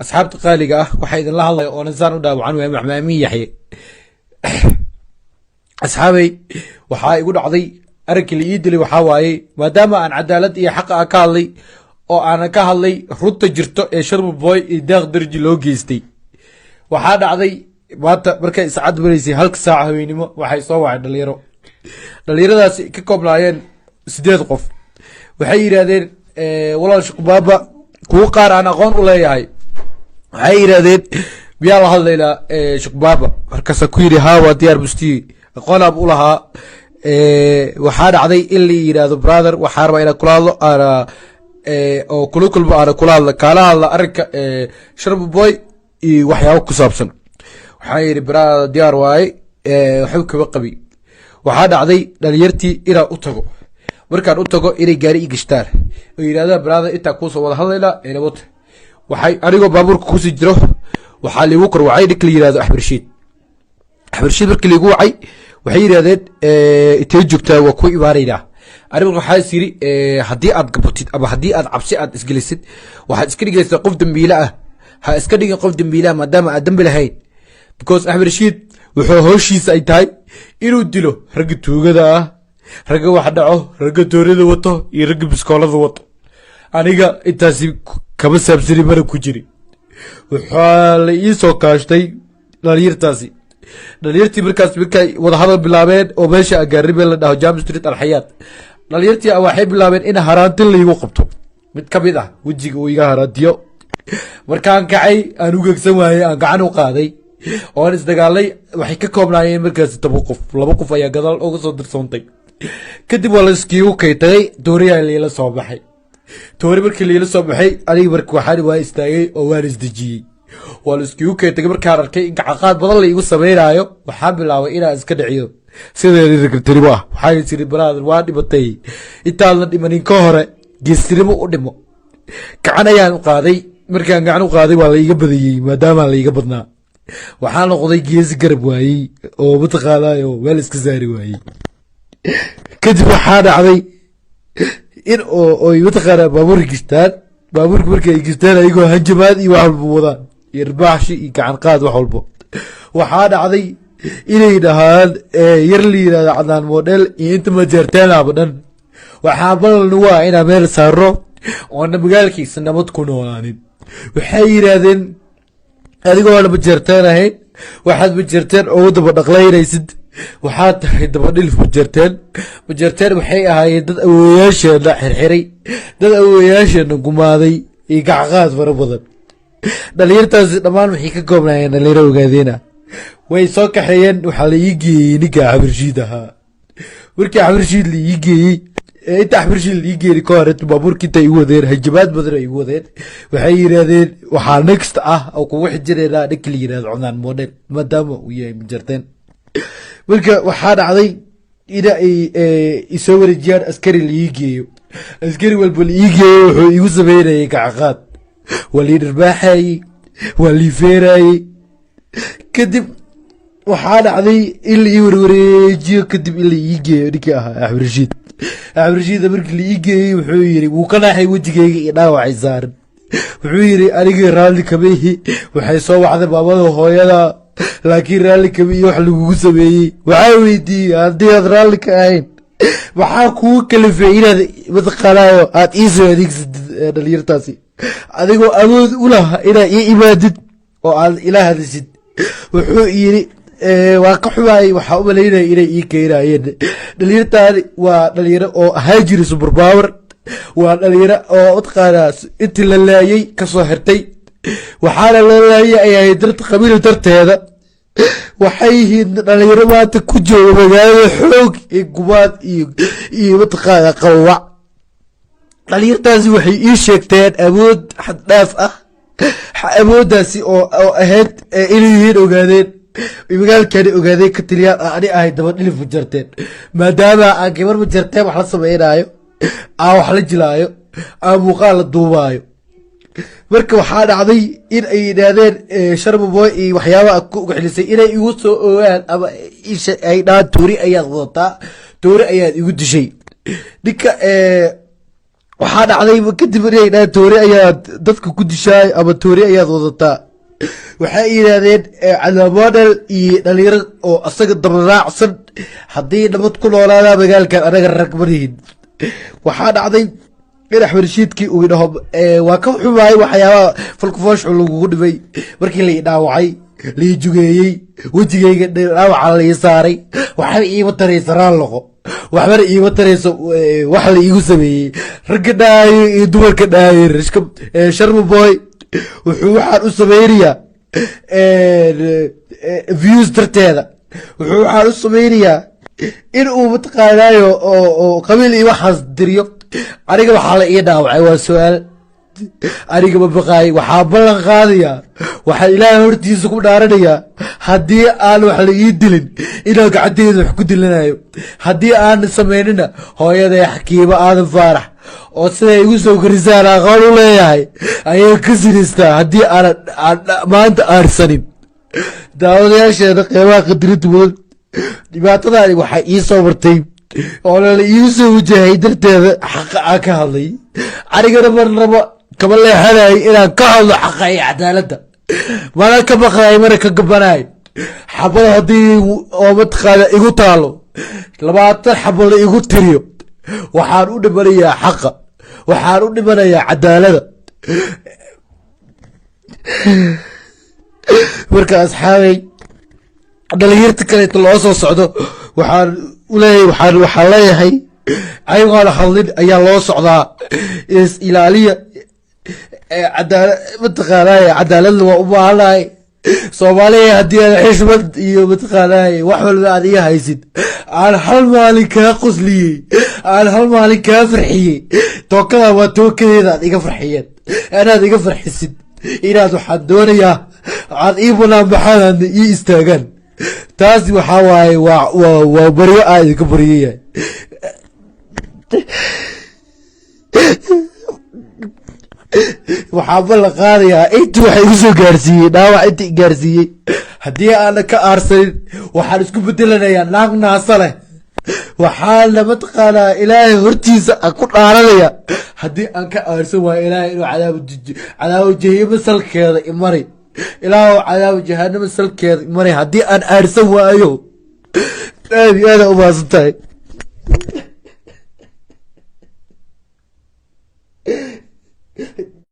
asxaabta qaaliga ah waxaa idinla hadlaya oo nasaan u dhaawacan waaya maxmaamin yaxye asxaabay waxaa igu dhacday arankii la ii dilay waxaa waaye maadaama aan cadaalad iyo xaqa ah ka hadlay oo aanan ka hadlay runta jirto ee sharma boy iyo daaq darji loo geystay waxaa dhacday maanta markay saacad maraysay halka saaca haweenimo waxay soo wacay dhalinyaradaasi ka koobnaayeen 8 qof waxay yiraahdeen walaal shaqbaaba kuwa qaar aan aqoon u leeyahay waxay yiraahdeen biyaa la hadlayna shaqbaaba markaas ku yiri haa waa diyaar busti aqoon ab u lahaa waxaa dhacday in la yiraahdo brother waxaa rabaa inaan kula hadlo oo kulkulba aan kula hadlo kala hadla arinka sharma boy iyo waxyaabo ku saabsan waxaa yiri brother diyaar waay waxa ka qabi waxaa dhacday dhalinyartii inaan u tago markaan u tago inay gaari i gashtaan oo yiraahdaan brother inta ku soo wada hadlayna eelabot waxay anigoo baabuurka ku sii jiro waxaa liigu kor wacay dhig la yiraahdo axbarshiid markii liigu wacay waxay yiraahdeen intee joogtaa waa ku imaanayna anigu waxaa siri haddii aad gabatid ama haddii aad cabsi aad isgelisid waxaad iska dhigaysaa qof dambiile ah ha iska dhigin qof dambiile ah maadaama aad dambi lahayn because axbarshiid wuxuu howshiisa ay tahay inuu dilo ragga tuugada ah ragga wax dhaco ragga toorada wato iyo ragga biskoolada wato aniga intaasi kama saabsani mana ku jiri waxaa la ii soo kaashtay dhalinyartii markaas markay wada hadal bilaabeen oo meesha agaaribe la dhaho Jam Street Alxayaat dhalinyartii waxay bilaabeen in haraantin la igu qabto mid ka mid ah wajiga uu iga haraantiyo markaan kacay aan u gegsan waayay aan gacan u qaaday oo isdagaalay waxay ka koobnaayeen markaas 10 qof 2 qof ayaa gadaal uga soo dirsoontay kadib waa la iskiigu kaytay dooriyaa leela soo baxay toori markii leela soo baxay aniga markii waxaan waa istaagay oo waan isdajiyay waa la iskiigu kaytay markaan arkay in gacaqaad badan la igu sameeyaayo waxaan bilaabay inaan iska dhiciyo sidii secretary waxay tiri brother waa dhibatay intaan la dhimanin ka hore geestirimo u dhimo gacan ayaan u qaaday markaan gacan u qaaday waa la iga badiyay maadaama la iga badnaa waxaan noqday geesi garab waayay oo mataqaanayo weel iska saari waayay kadib waxaa dhacday in oo mataqaana baabuurka markay gistaan ayagoo hanjabaad iyo wax walba wadaan iyo irbaaxshi iyo gacan qaad wax walba waxaa dhacday inay dhahaan yar la yiraahdo cadaan model iyo inta ma jeerteelaaba dhan waxaa balan waa inaan meel saaro oo magaalkiisa nabad ku noolaanin waxay yiraahdeen adigoo laba jeerteen ahayn waxaad ma jeerteen oo daba dhaqlaynaysid waxaa tahay daba dhilf ma jeerteen waxay ahaayeen dad awooyaasheena xirxiray dad awooyaasheena gumaaday iyo gacqaad fara badan dhalinyartaasi dhammaan waxay ka koobnaayeen dhalinyaro ogaadeena way soo kaxeeyeen waxaa la ii geeyey ninka axbarshiid ahaa markii axbarshiid la ii geeyey inta axbarshiid la ii geeyey ka hore baabuurkii inta igu wadeen hajabaad badan ay igu wadeen waxay yiraahdeen waxaa next ah oo kugu xijireenaa ninka la yiraahdo cunaan model maadaama uu yahay majarteen marka waxaa dhacday ina ay isoo wareejiyaan askari la ii geeyo askari walba la ii geeyo wuxuu igu sameynayay gacaqaad waa lii dhirbaaxayey waa lii feerayey kadib waxaa dhacday in la ii warwareejiyo kadib in la ii geeyo ninkii ahaa axbarshiid markii la ii geeyey wuxuu yiri wuu ka naaxay wejigayga iyo dhaawacay saaran wuxuu yiri anigii raalli kama ihi waxay soo wacday maamada hooyada laakiin raalli kama iyo wax lagugu sameeyey waxaa weydiiyey haddii aad raalli ka ahayn waxaa kugu kalifay inaad mataqaanaayo aad ii soo adeegsatid dhalinyartaasi adigoo awood u laha inaad ii imaadid oo aad ila hadashid wuxuu yiri waa ka xumaayay waxaa u malaynaya inay ii keenayeen dhalinyartaani waa dhalinyaro oo ahaa jiri super power waa dhalinyaro oo mataqaanaa intii la laayay kasoo xirtay waxaana la laayay ay ahayd darta qabiil darteeda waxay yihiin dhalinyaro maanta ku jooga magaalada xoog iyo gumaad iyo mataqaanaa qawac dhalinyartaasi waxay ii sheegteen awood xad dhaaf ah awooddaasi oo ahayd inay yihiin ogaadeen magaalkani ogaadeen ka taliyaan ani ahay daba dhilif ma jarteen maadaama aan gabar ma jarteen wax la sameynaayo aan wax la jilaayo aan muuqaal la duubaayo marka waxaa dhacday in ay yidhaahdeen sharma boy iyo waxyaabaha ku xilisay inay igu soo ogaan ama ay dhahaan toori ayaad wadataa toori ayaad igu dishay ninka waxaa dhacday kadib inay dhahaan toori ayaad dadka ku dishaay ama toori ayaad wadataa waxay yidhaahdeen calaamodel iyo dhalinyaro oo asaga dabaraacsan haddii nabad ku noolaadaa magaalkan anaga rag marihin waxaa dhacday in axmed rashiidkii uu idhaho waa ka xumaay waxyaabaha falkufooshu lagugu dhibay markii la idhaawacay lai jugeeyey wejigayga dhaawaca lai saaray waxba iima taraysa raalloqo waxbana iima tarayso wax la iigu sameeyey ragga dhaayo iyo dumarka dhaayo sharma boy wuxuu waxaan u samaynayaa views darteeda wuxuu waxaan u samaynayaa in uu mataqaanaayo oo qabiil iyo waxaas diriyo aniga waxaa la ii dhaawacay waa su-aal aniga ma baqaay waxaa ballan qaadayaa waxaa ilaahay hortiisa ku dhaaranayaa haddii aan wax la ii dilin inaan gacanteeda wax ku dilanayo haddii aan samaynina hooyaday xakiimo aadan faarax oo siday igu soo korisaan aqoon u leeyahay ayay ka sinaystaa haddii aanan maanta aarsanin daawadayaasheeda qeybaha qadirinta mudan dhibaatadaani waxay ii soo martay oo lala iigu soo wajahay darteeda xaqa aan ka hadlay anigana marnaba kama leexanayo inaan ka hadlo xaqa iyo cadaaladda mana ka baqaay mana ka gabanaay xabada haddii oo mataqaana igu taalo 20 xabo la igu tiriyo waxaan u dhimanayaa xaqa waxaan u dhimanayaa cadaaladda marka asxaabay dhalinyarta kaleeto loo soo socdo waxaan u leeyahay waxaan leeyahay ayagoona hadlin ayaa loo socdaa is ilaaliya cadaalad mataqaanaaye cadaaladna waa u baahanahay soomaaliya haddii aan xishmad iyo mataqaanaaye wax walba aad iga haysid aan hal maalin kaa qosliyey aan hal maalin kaa farxiyey tookada waa tookadeeda aad iga farxiyeen inaad iga farxisid inaad waxaan doonayaa aad ii banaan baxaan ii istaagaan taasi waxaa waaye waa baryo aa idinka baryayahay waxaa ballan qaadayaa inta waxa igu soo gaarsiiyey dhaawac inta i gaarsiiyey haddii aana ka aarsanin waxaan isku bedelanayaa naag naasa leh waxaana mataqaanaa ilaahay hortiisa aan ku dhaaranaya haddii aan ka aarsan waayo ilaahay inuu cadaabo jahannama salkeeda imari ilaahu cadaabo jahannama salkeeda imari haddii aan aarsan waayo aad iyo aada umaasan tahay